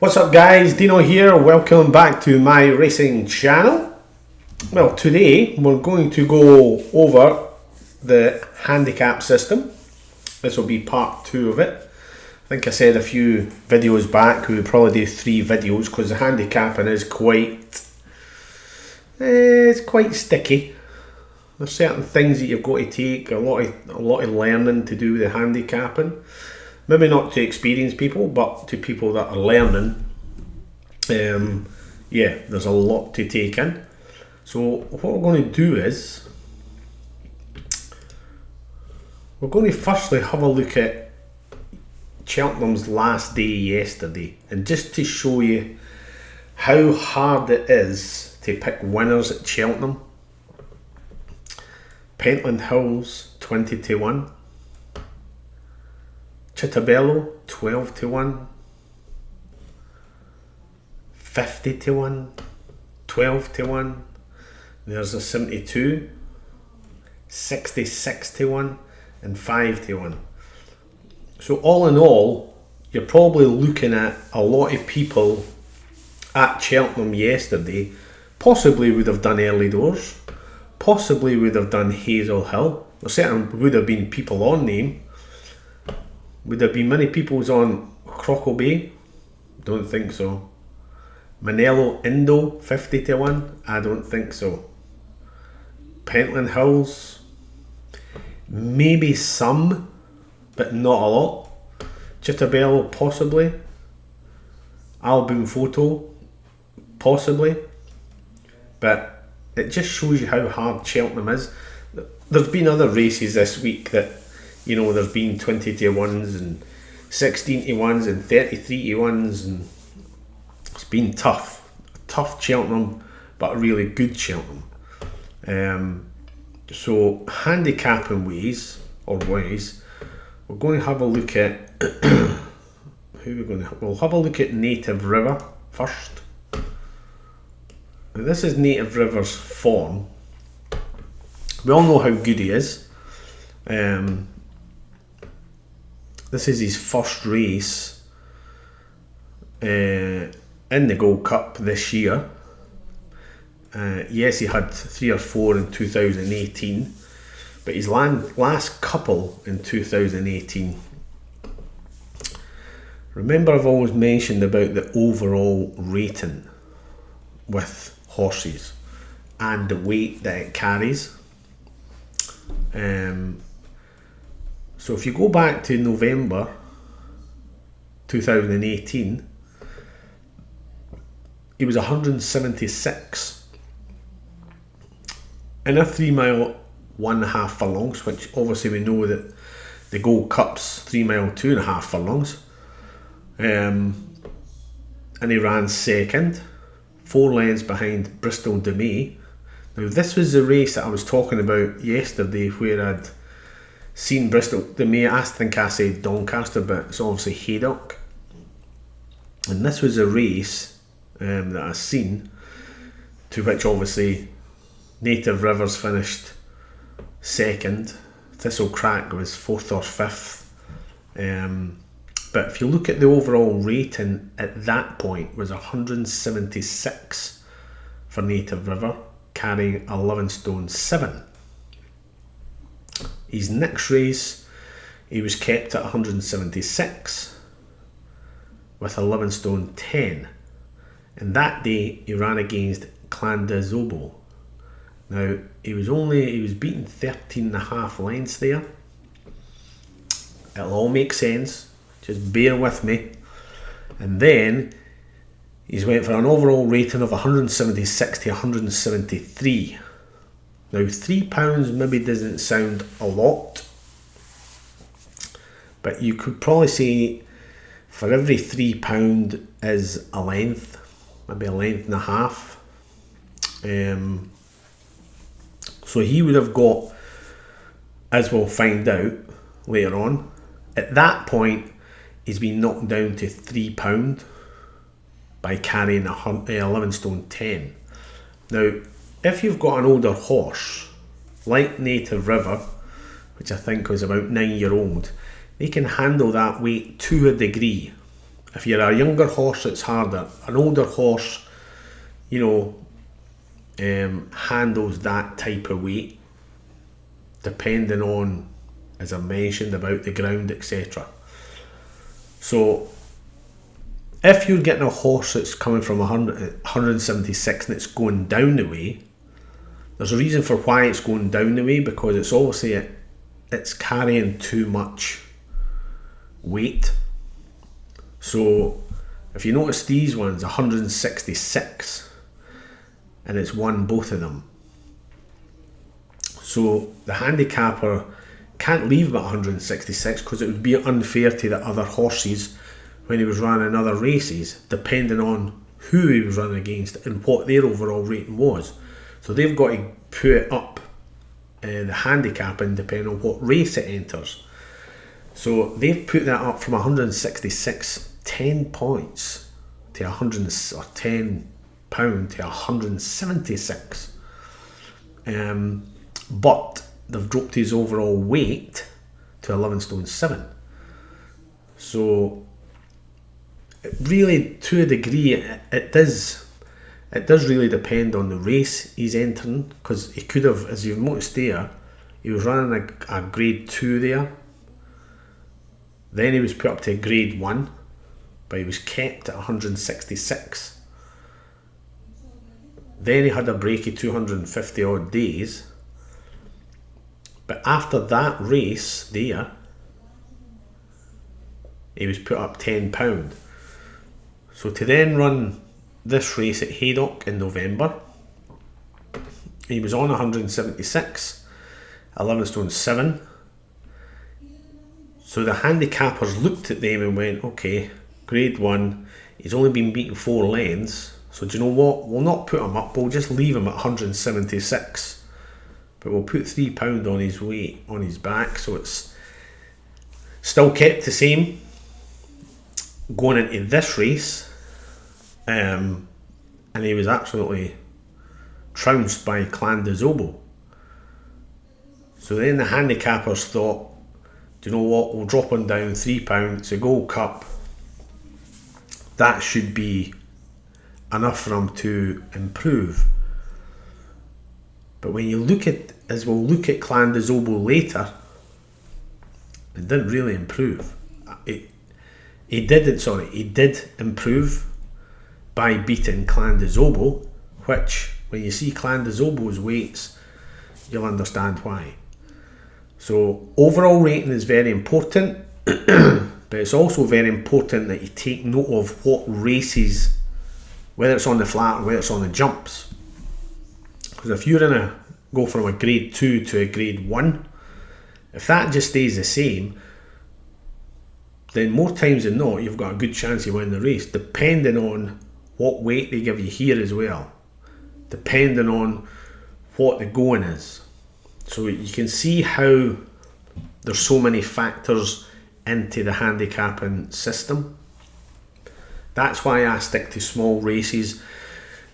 What's up guys, Dino here, welcome back to my racing channel. Well, today we're going to go over the handicap system. This will be part 2 of it. I think I said a few videos back we would probably do 3 videos because the handicapping is it's quite sticky. There's certain things that you've got to take a lot of learning to do with the handicapping. Maybe not to experienced people, but to people that are learning. Yeah, there's a lot to take in. So what we're going to do is we're going to firstly have a look at Cheltenham's last day yesterday, and just to show you how hard it is to pick winners at Cheltenham. Pentland Hills 20-1, Chitabello 12-1, 50-1, 12-1. There's a 72, 66-1, and 5-1. So all in all, you're probably looking at a lot of people at Cheltenham yesterday possibly would have done early doors, possibly would have done Hazel Hill. There certainly would have been people on name. Would there be many peoples on Crockle Bay? Don't think so. Manello Indo 50-1? I don't think so. Pentland Hills? Maybe some, but not a lot. Chitabello possibly. Album Photo possibly. But it just shows you how hard Cheltenham is. There's been other races this week that, you know, there's been 20-1s and 16-1s and 33-1s, and it's been tough. Tough Cheltenham, but a really good Cheltenham. So handicapping ways, we're going to have a look at we'll have a look at Native River first. Now this is Native River's form. We all know how good he is. This is his first race in the Gold Cup this year. Yes, he had 3 or 4 in 2018, but his last couple in 2018. Remember, I've always mentioned about the overall rating with horses and the weight that it carries. So if you go back to November 2018, he was 176 in a 3 mile 1.5 furlongs, which obviously we know that the Gold Cup's 3 mile 2.5 furlongs. And he ran second, 4 lengths behind Bristol De Mai. Now this was the race that I was talking about yesterday, where I'd seen Bristol De Mai. I think I said Doncaster, but it's obviously Haydock. And this was a race that I seen, to which obviously Native Rivers finished second, Thistle Crack was 4th or 5th. But if you look at the overall rating at that point, was 176 for Native River, carrying 11 stone 7. His next race, he was kept at 176 with 11 stone 10. And that day he ran against Clandazobo. Now he was beaten 13.5 lengths there. It'll all make sense, just bear with me. And then he's went for an overall rating of 176 to 173. Now £3 maybe doesn't sound a lot, but you could probably say for every £3 is a length, maybe a length and a half. So he would have got, as we'll find out later on, at that point he's been knocked down to £3 by carrying 11 stone 10. Now if you've got an older horse like Native River, which I think was about 9-year-old, they can handle that weight to a degree. If you're a younger horse, it's harder. An older horse, you know, handles that type of weight, depending on, as I mentioned, about the ground, etc. So if you're getting a horse that's coming from 176 and it's going down the way, there's a reason for why it's going down the way, because it's obviously it's carrying too much weight. So if you notice these ones, 166, and it's won both of them. So the handicapper can't leave him at 166 because it would be unfair to the other horses when he was running other races, depending on who he was running against and what their overall rating was. So they've got to put up the handicapping depending on what race it enters. So they've put that up from 166, 10 points to 100, or 10 pound to 176. But they've dropped his overall weight to 11 stone 7. So really, to a degree, it does really depend on the race he's entering, because he could have, as you've noticed there, he was running a grade 2 there, then he was put up to a grade 1, but he was kept at 166. Then he had a break of 250 odd days, but after that race there, he was put up £10. So to then run this race at Haydock in November, he was on 176, 11 stone 7. So the handicappers looked at them and went, okay, grade 1, he's only been beaten 4 lengths, so do you know what, we'll not put him up, we'll just leave him at 176, but we'll put £3 on his weight, on his back, so it's still kept the same going into this race. And he was absolutely trounced by Clan de Zobo. So then the handicappers thought, do you know what, we'll drop him down £3, it's a Gold Cup, that should be enough for him to improve. But when you look at, as we'll look at Clan de Zobo later, it didn't really improve. He did improve by beating Clan de Zobo, which, when you see Clan de Zobo's weights, you'll understand why. So overall rating is very important, but it's also very important that you take note of what races, whether it's on the flat or whether it's on the jumps. Because if you're go from a grade 2 to a grade 1, if that just stays the same, then more times than not you've got a good chance of winning the race, depending on what weight they give you here as well, depending on what the going is. So you can see how there's so many factors into the handicapping system. That's why I stick to small races,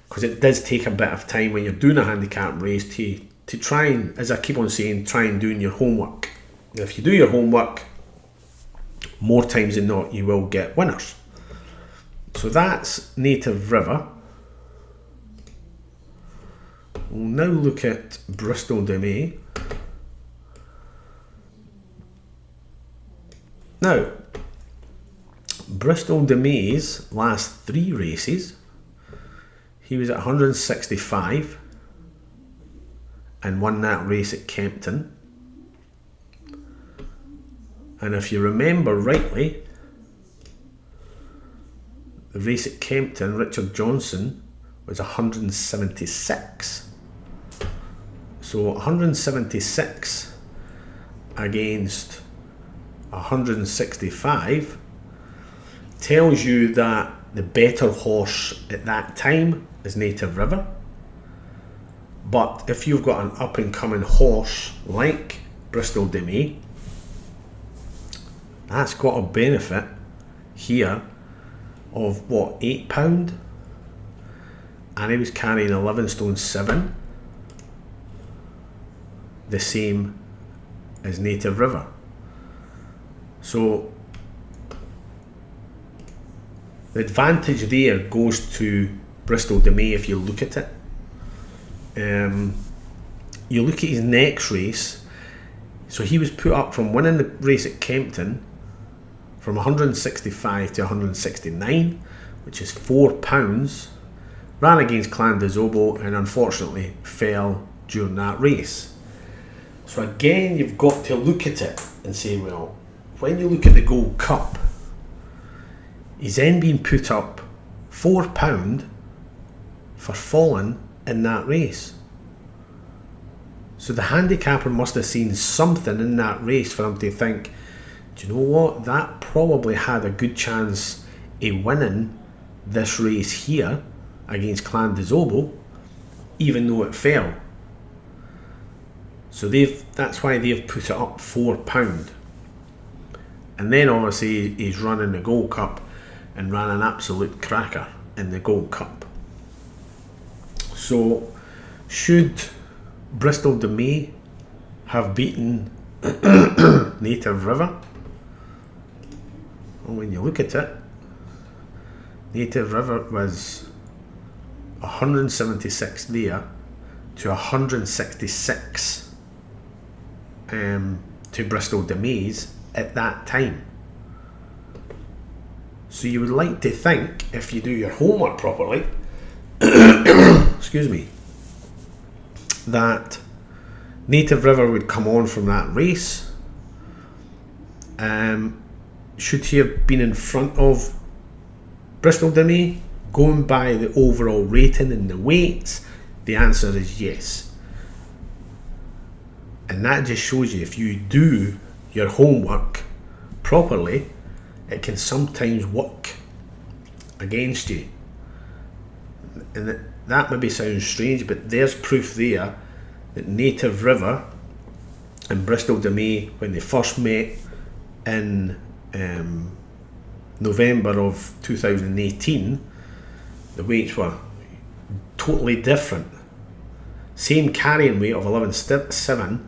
because it does take a bit of time when you're doing a handicap race to try and, as I keep on saying, try and doing your homework. And if you do your homework, more times than not you will get winners. So that's Native River. We'll now look at Bristol De Mai. Now, Bristol De Mai's last 3 races, he was at 165 and won that race at Kempton. And if you remember rightly, the race at Kempton, Richard Johnson was 176. So 176 against 165 tells you that the better horse at that time is Native River. But if you've got an up and coming horse like Bristol De Mai, that's got a benefit here of what, £8, and he was carrying 11 stone 7, the same as Native River. So The advantage there goes to Bristol De Mai if you look at it. You look at his next race, so he was put up from winning the race at Kempton from 165 to 169, which is £4, ran against Clan des Obeaux and unfortunately fell during that race. So again, you've got to look at it and say, well, when you look at the Gold Cup, he's then been put up £4 for falling in that race. So the handicapper must have seen something in that race for him to think, do you know what, that probably had a good chance of winning this race here against Clan des Obeaux, even though it fell. So that's why they've put it up £4. And then obviously he's running the Gold Cup and ran an absolute cracker in the Gold Cup. So should Bristol De Mai have beaten Native River? Well, when you look at it, Native River was 176 there to 166 to Bristol De Mai's at that time. So you would like to think, if you do your homework properly, excuse me, that Native River would come on from that race. Should he have been in front of Bristol De Mai, going by the overall rating and the weights? The answer is yes. And that just shows you, if you do your homework properly, it can sometimes work against you. And that maybe sounds strange, but there's proof there that Native River and Bristol De Mai, when they first met in November of 2018, the weights were totally different. Same carrying weight of 11.7,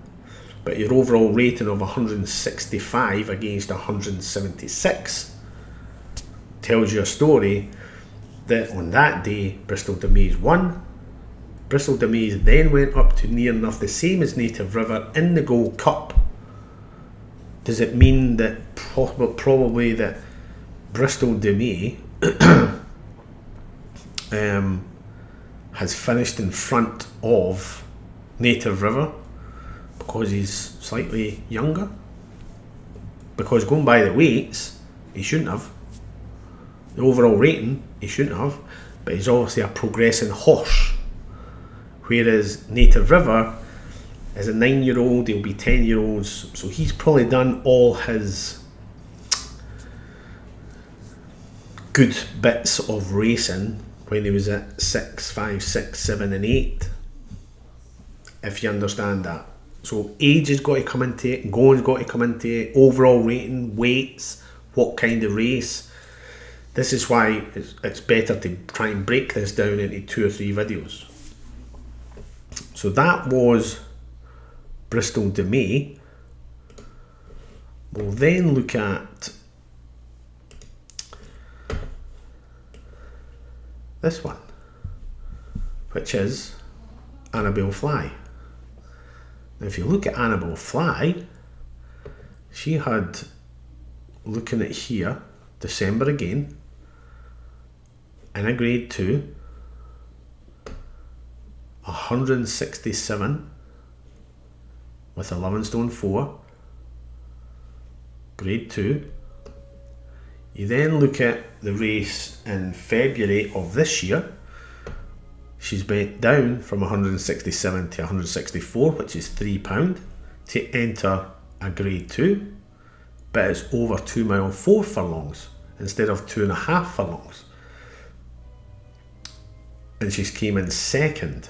but your overall rating of 165 against 176 tells you a story that on that day Bristol De Mai's won. Bristol De Mai's then went up to near enough the same as Native River in the Gold Cup. Does it mean that probably that Bristol De Mai has finished in front of Native River because he's slightly younger? Because going by the weights, he shouldn't have. The overall rating, he shouldn't have. But he's obviously a progressing horse. Whereas Native River is a 9-year-old, he'll be 10-year-olds. So he's probably done all his good bits of racing when he was at 6, 5, 6, 7 and 8, if you understand that. So age has got to come into it, going's got to come into it, overall rating, weights, what kind of race. This is why it's better to try and break this down into 2 or 3 videos. So that was Bristol De Mai. We'll then look at this one, which is Annabelle Fly. Now if you look at Annabelle Fly, she had, looking at here, December again, in a grade 2, 167 with 11 stone 4, grade 2. You then look at the race in February of this year. She's bent down from 167 to 164, which is £3, to enter a grade 2, but it's over 2 mile 4 furlongs instead of 2.5 furlongs. And she's came in second.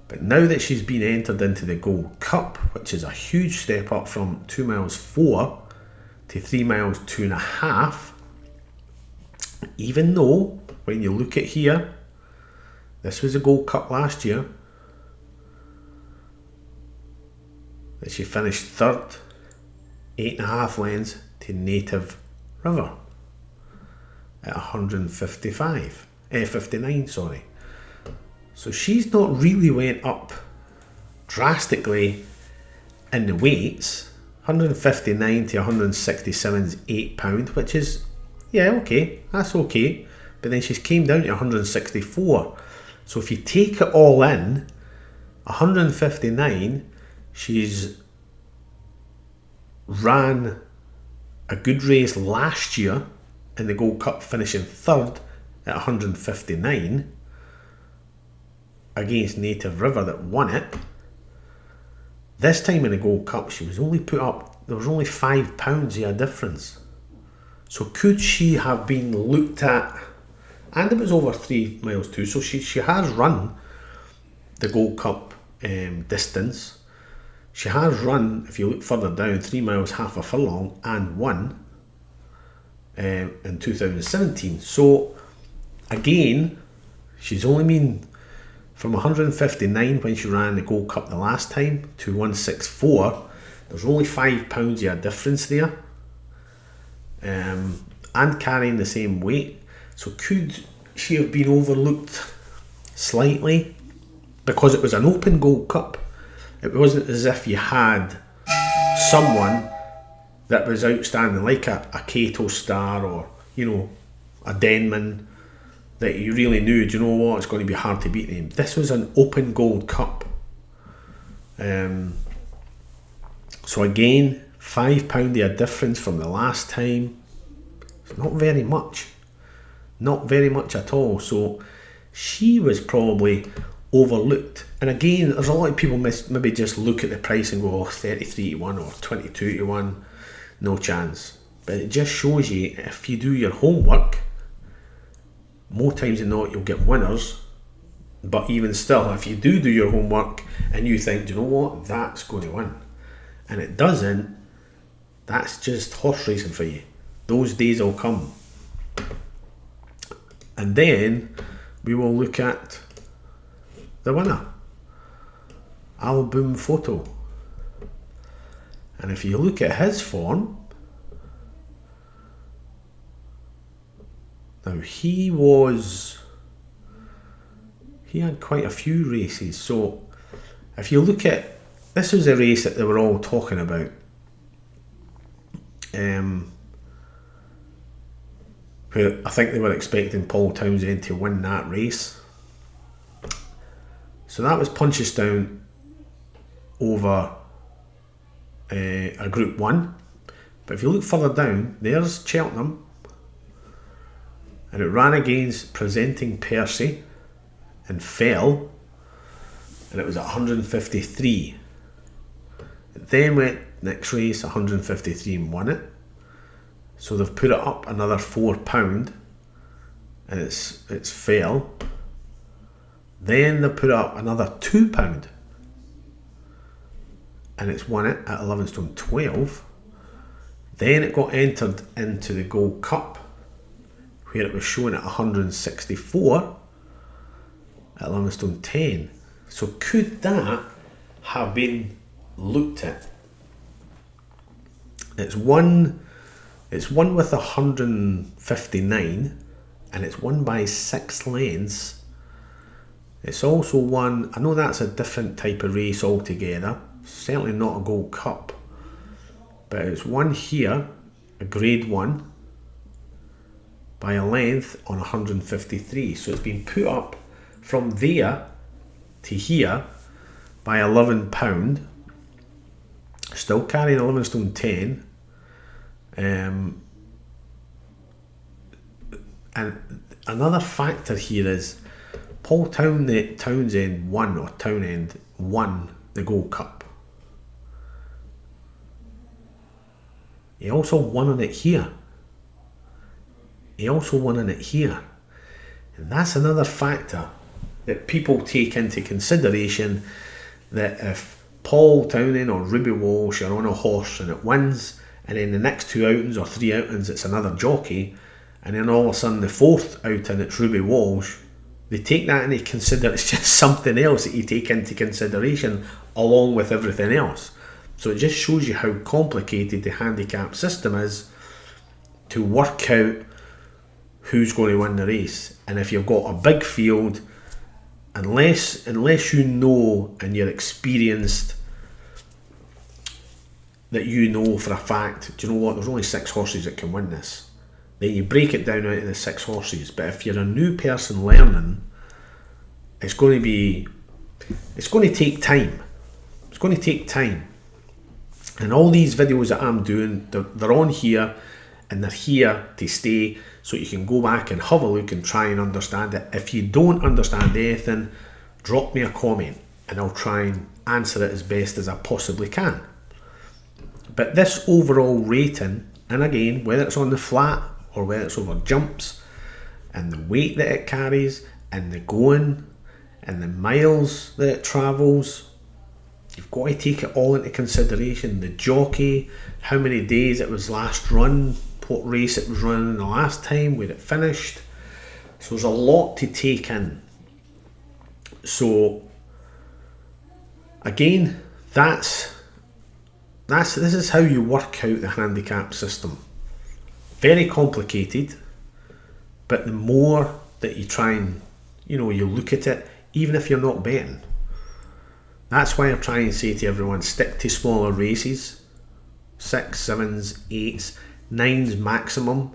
But now that she's been entered into the Gold Cup, which is a huge step up from 2 miles 4 to 3 miles 2.5, even though when you look at here, this was a Gold Cup last year, that she finished third, 8.5 lengths to Native River. at 59, sorry. So she's not really went up drastically in the weights. 159 to 167 is £8, which is, yeah, okay, that's okay. But then she's came down to 164. So if you take it all in, 159, she's ran a good race last year in the Gold Cup, finishing third at 159 against Native River that won it. This time in the Gold Cup, she was only put up, there was only £5 of a difference. So could she have been looked at? And it was over 3 miles too, so she has run the Gold Cup distance. She has run, if you look further down, 3 miles, half a furlong, and won in 2017. So again, she's only been from 159 when she ran the Gold Cup the last time to 164. There's only £5 of a difference there, and carrying the same weight. So could she have been overlooked slightly because it was an open Gold Cup? It wasn't as if you had someone that was outstanding, like a Cato Star or, you know, a Denman, that you really knew, do you know what, it's going to be hard to beat them. This was an open Gold Cup. So again, £5 of a difference from the last time. It's not very much. Not very much at all. So she was probably overlooked. And again, there's a lot of people maybe just look at the price and go, oh, 33 to 1 or 22 to 1. No chance. But it just shows you, if you do your homework, more times than not you'll get winners. But even still, if you do your homework and you think, do you know what, that's going to win, and it doesn't, that's just horse racing for you. Those days will come. And then we will look at the winner, Album Photo. And if you look at his form, now he had quite a few races. So if you look at, this was a race that they were all talking about. Where I think they were expecting Paul Townsend to win that race. So that was Punchestown over a Group 1. But if you look further down, there's Cheltenham. And it ran against Presenting Percy and fell. And it was at 153. It then went next race 153 and won it. So they've put it up another £4 and it's fell. Then they put up another £2 and it's won it at 11 stone 12. Then it got entered into the Gold Cup where it was shown at 164 at 11 stone 10. So could that have been looked at? It's one with 159 and it's won by 6 lengths. It's also won, I know that's a different type of race altogether, certainly not a Gold Cup, but it's won here, a Grade 1, by a length on 153. So it's been put up from there to here by £11, still carrying 11 stone 10. And another factor here is Paul Townsend won the Gold Cup. He also won on it here. And that's another factor that people take into consideration, that if Paul Townsend or Ruby Walsh are on a horse and it wins, and then the next 2 outings or 3 outings it's another jockey, and then all of a sudden the 4th outing it's Ruby Walsh, they take that into consideration. It's just something else that you take into consideration along with everything else. So it just shows you how complicated the handicap system is to work out who's going to win the race. And if you've got a big field, unless you know and you're experienced, that you know for a fact, do you know what, there's only 6 horses that can win this, then you break it down out of the 6 horses. But if you're a new person learning, it's going to take time. It's going to take time. And all these videos that I'm doing, they're on here, and they're here to stay, so you can go back and have a look and try and understand it. If you don't understand anything, drop me a comment and I'll try and answer it as best as I possibly can. But this overall rating, and again, whether it's on the flat or whether it's over jumps, and the weight that it carries, and the going, and the miles that it travels, you've got to take it all into consideration. The jockey, how many days it was last run, what race it was running the last time, where it finished. So there's a lot to take in. So again, this is how you work out the handicap system. Very complicated, but the more that you try and you look at it, even if you're not betting, that's why I'm trying to say to everyone, stick to smaller races, 6, 7s, 8s, 9s maximum.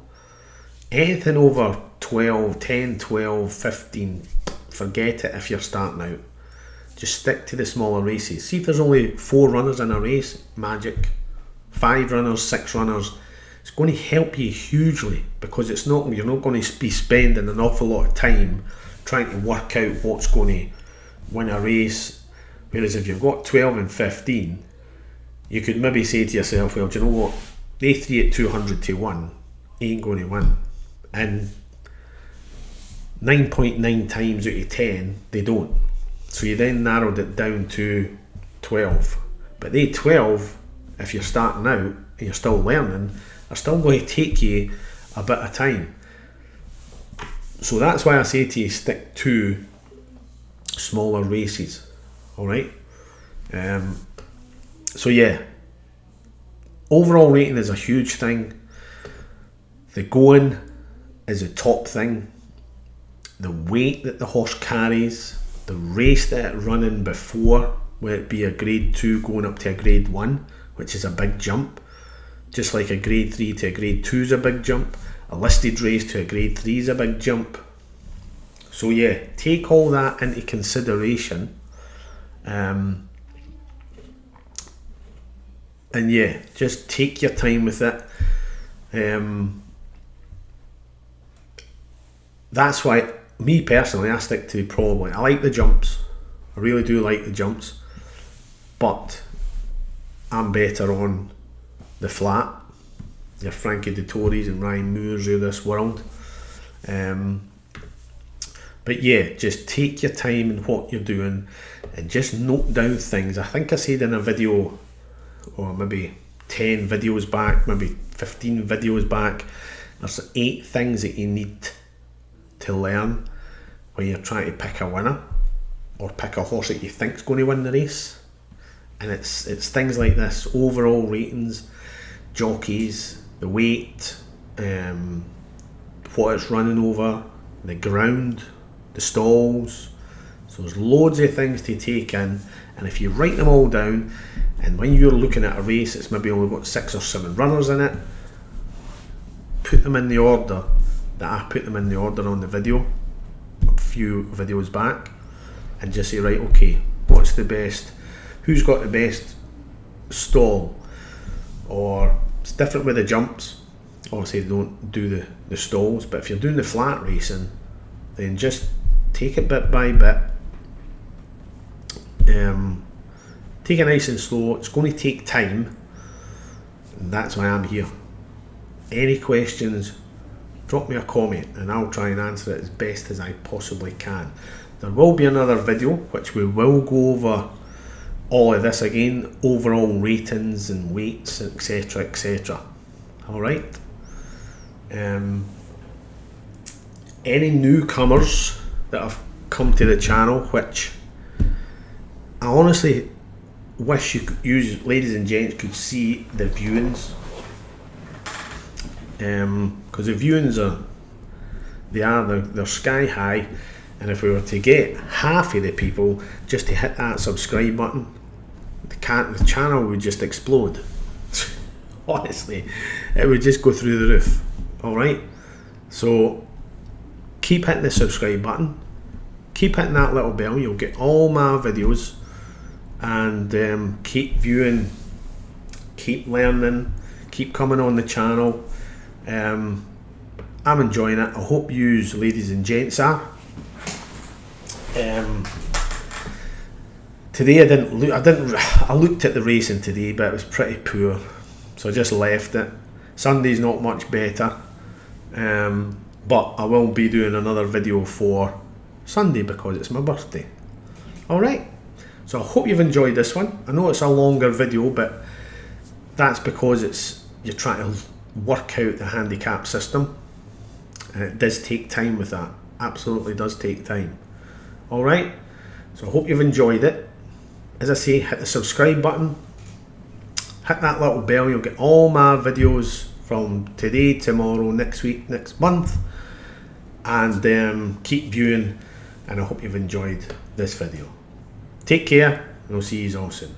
Anything over 12, 10, 12, 15, forget it if you're starting out. Just stick to the smaller races. See if there's only 4 runners in a race, magic. 5 runners, 6 runners. It's going to help you hugely, because you're not going to be spending an awful lot of time trying to work out what's going to win a race. Whereas if you've got 12 and 15, you could maybe say to yourself, well, do you know what? They 3 at 200 to 1 ain't going to win. And 9.9 times out of 10, they don't. So you then narrowed it down to 12. But they 12, if you're starting out and you're still learning, are still going to take you a bit of time. So that's why I say to you, stick to smaller races. Alright? So yeah, overall rating is a huge thing. The going is a top thing. The weight that the horse carries, the race that it's running before, whether it be a grade 2 going up to a grade 1, which is a big jump, just like a grade 3 to a grade 2 is a big jump, a listed race to a grade 3 is a big jump. So yeah, take all that into consideration. And yeah, just take your time with it. That's why, me personally, I stick to I like the jumps. I really do like the jumps, but I'm better on the flat. Your Frankie Dettoris and Ryan Moores of this world. But yeah, just take your time in what you're doing and just note down things. I think I said in a video, or maybe 10 videos back, maybe 15 videos back, there's 8 things that you need to learn when you're trying to pick a winner or pick a horse that you think's going to win the race. And it's things like this: overall ratings, jockeys, the weight, what it's running over, the ground, the stalls. So there's loads of things to take in, and if you write them all down, and when you're looking at a race it's maybe only got 6 or 7 runners in it, put them in the order that I put them in the order on the video a few videos back, and just say, right, okay, what's the best, who's got the best stall? Or it's different with the jumps. Obviously they don't do the stalls, but if you're doing the flat racing, then just take it bit by bit. Take it nice and slow. It's going to take time, and that's why I'm here. Any questions, drop me a comment and I'll try and answer it as best as I possibly can. There will be another video which we will go over all of this again, overall ratings and weights, etc, etc. Alright. Any newcomers that have come to the channel, which I honestly wish you ladies and gents could see the viewings, because the viewings they're sky high, and if we were to get half of the people just to hit that subscribe button, the channel would just explode. Honestly, it would just go through the roof. Alright, so keep hitting the subscribe button, keep hitting that little bell, you'll get all my videos, and keep viewing, keep learning, keep coming on the channel. I'm enjoying it. I hope you ladies and gents are. Today I looked at the racing today, but it was pretty poor, so I just left it. Sunday's not much better, but I will be doing another video for Sunday because it's my birthday. Alright, so I hope you've enjoyed this one. I know it's a longer video, but that's because you're trying to work out the handicap system, and it does take time with that. Absolutely does take time. Alright, so I hope you've enjoyed it. As I say, hit the subscribe button, hit that little bell, you'll get all my videos from today, tomorrow, next week, next month, and keep viewing, and I hope you've enjoyed this video. Take care, and I'll see you all soon.